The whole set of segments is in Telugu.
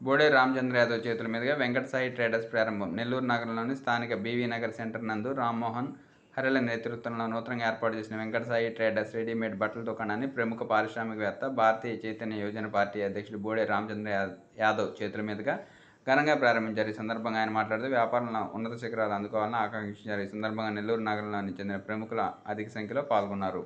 బోడే రామచంద్ర యాదవ్ చేతుల మీదుగా వెంకట సాయి ట్రేడర్స్ ప్రారంభం. నెల్లూరు నగరంలోని స్థానిక బీవీ నగర్ సెంటర్ నందు రామ్మోహన్ హరెల నేతృత్వంలో నూతనంగా ఏర్పాటు చేసిన వెంకట సాయి ట్రేడర్స్ రెడీమేడ్ బట్టల దుకాణాన్ని ప్రముఖ పారిశ్రామికవేత్త, భారతీయ చైతన్య యోజన పార్టీ అధ్యక్షుడు బోడే రామచంద్ర యాదవ్ చేతుల మీదుగా ఘనంగా ప్రారంభించారు. ఈ సందర్భంగా ఆయన మాట్లాడుతూ వ్యాపారంలో ఉన్నత శిఖరాలు అందుకోవాలని ఆకాంక్షించారు. ఈ సందర్భంగా నెల్లూరు నగరంలోని చెందిన ప్రముఖులు అధిక సంఖ్యలో పాల్గొన్నారు.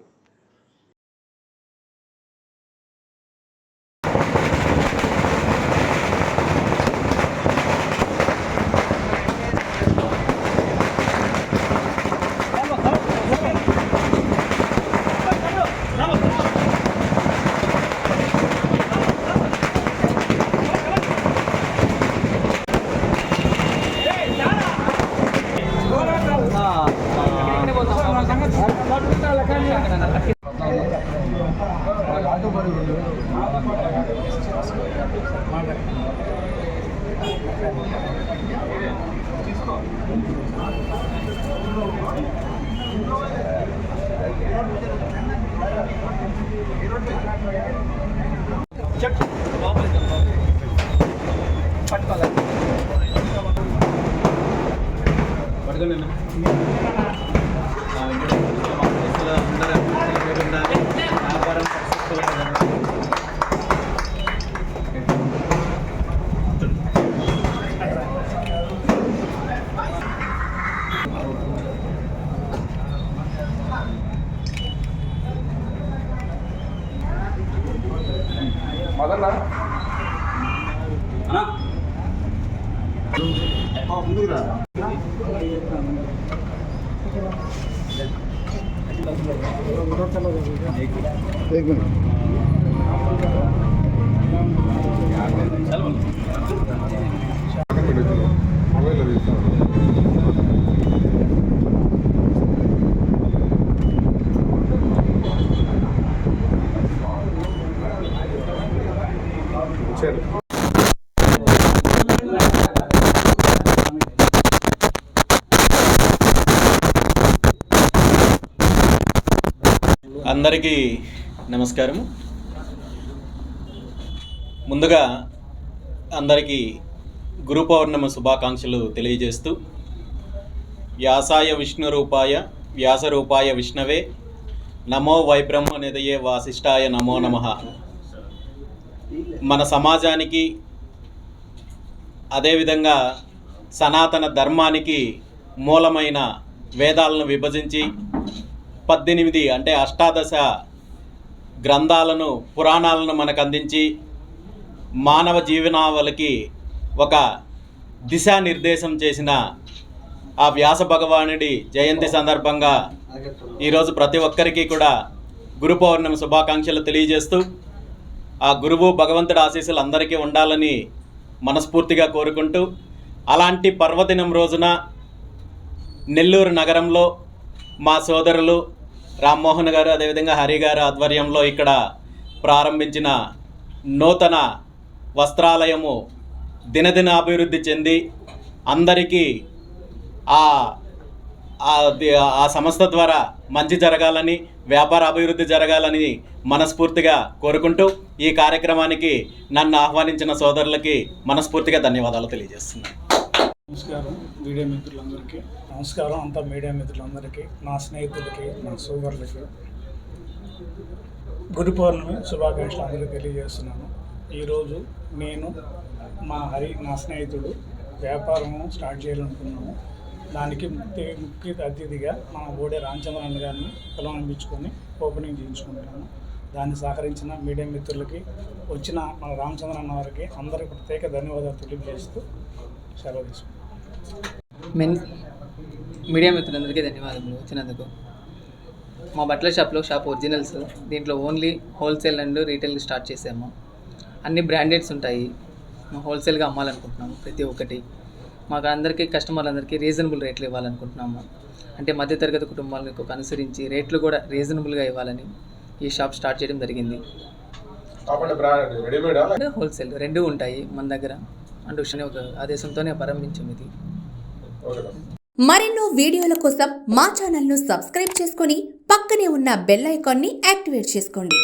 అందరికీ నమస్కారం. ముందుగా అందరికీ గురు పౌర్ణమి శుభాకాంక్షలు తెలియజేస్తూ, వ్యాసాయ విష్ణు రూపాయ వ్యాస రూపాయ విష్ణవే నమో వైబ్రహ్మ నిదయే వాసిష్ఠాయ నమో నమః. మన సమాజానికి, అదేవిధంగా సనాతన ధర్మానికి మూలమైన వేదాలను విభజించి 18 అంటే అష్టాదశ గ్రంథాలను, పురాణాలను మనకు అందించి మానవ జీవనావళికి ఒక దిశానిర్దేశం చేసిన ఆ వ్యాస భగవానుడి జయంతి సందర్భంగా ఈరోజు ప్రతి ఒక్కరికి కూడా గురు పౌర్ణమి శుభాకాంక్షలు తెలియజేస్తూ, ఆ గురువు భగవంతుడి ఆశీస్సులు అందరికీ ఉండాలని మనస్ఫూర్తిగా కోరుకుంటూ, అలాంటి పర్వదినం రోజున నెల్లూరు నగరంలో మా సోదరులు రామ్మోహన్ గారు, అదేవిధంగా హరి గారు ఆధ్వర్యంలో ఇక్కడ ప్రారంభించిన నూతన వస్త్రాలయము దినదిన అభివృద్ధి చెంది అందరికీ ఆ సంస్థ ద్వారా మంచి జరగాలని, వ్యాపార అభివృద్ధి జరగాలని మనస్ఫూర్తిగా కోరుకుంటూ, ఈ కార్యక్రమానికి నన్ను ఆహ్వానించిన సోదరులకి మనస్ఫూర్తిగా ధన్యవాదాలు తెలియజేస్తున్నాను. నమస్కారం మీడియా మిత్రులందరికీ. నమస్కారం అంతా మీడియా మిత్రులందరికీ, నా స్నేహితులకి, నా సోదరులకి గురు పౌర్ణమి శుభాకాంక్షలు అందరికీ తెలియజేస్తున్నాను. ఈరోజు నేను మా నా స్నేహితుడు వ్యాపారము స్టార్ట్ చేయాలనుకున్నాము. దానికి ముఖ్య అతిథిగా మన బోడే రామచంద్రన్ గారిని పిలువనిపించుకొని ఓపెనింగ్ చేయించుకుంటాను. దాన్ని సహకరించిన మీడియా మిత్రులకి, వచ్చిన మన రామచంద్రన్ వారికి అందరికీ ప్రత్యేక ధన్యవాదాలు తెలియజేస్తూ సెలవు తీసుకుంటాను. మీడియా మిత్రులందరికీ ధన్యవాదాలు వచ్చినందుకు. మా బట్టల షాప్ ఒరిజినల్స్, దీంట్లో only wholesale and retail start చేసాము. అన్ని బ్రాండెడ్స్ ఉంటాయి. మేము హోల్సేల్గా అమ్మాలనుకుంటున్నాము. ప్రతి ఒక్కటి మాకు అందరికీ, కస్టమర్లందరికీ రీజనబుల్ రేట్లు ఇవ్వాలనుకుంటున్నాము. అంటే మధ్యతరగతి కుటుంబాలకు అనుసరించి రేట్లు కూడా రీజనబుల్గా ఇవ్వాలని ఈ షాప్ స్టార్ట్ చేయడం జరిగింది. హోల్సేల్ రెండూ ఉంటాయి మన దగ్గర. అండ్ ఒక ఆదేశంతోనే ప్రారంభించాము ఇది. మరెన్నో వీడియోల కోసం మా ఛానల్ను సబ్స్క్రైబ్ చేసుకొని పక్కనే ఉన్న బెల్ ఐకాన్ని యాక్టివేట్ చేసుకోండి.